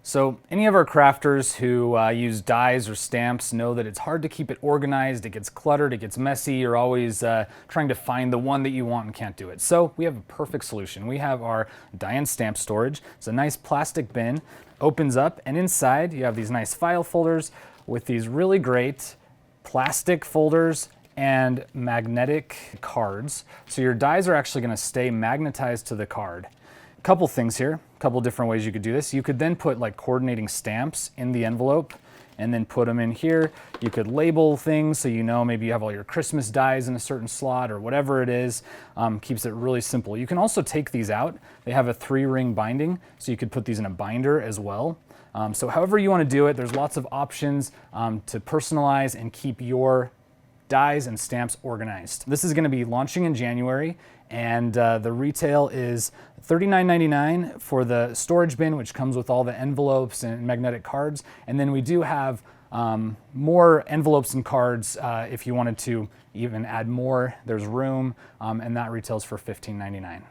So any of our crafters who use dies or stamps know that it's hard to keep it organized, it gets cluttered, it gets messy, you're always trying to find the one that you want and can't do it. So we have a perfect solution. We have our die and stamp storage. It's a nice plastic bin, opens up, and inside you have these nice file folders with these really great plastic folders and magnetic cards. So your dies are actually going to stay magnetized to the card. Couple things here, a couple different ways you could do this. You could then put like coordinating stamps in the envelope and then put them in here. You could label things so you know maybe you have all your Christmas dies in a certain slot or whatever it is. Keeps it really simple. You can also take these out. They have a 3-ring binding, so you could put these in a binder as well. So however you want to do it, there's lots of options to personalize and keep your dies and stamps organized. This is going to be launching in January, and the retail is $39.99 for the storage bin, which comes with all the envelopes and magnetic cards. And then we do have more envelopes and cards if you wanted to even add more. There's room, and that retails for $15.99.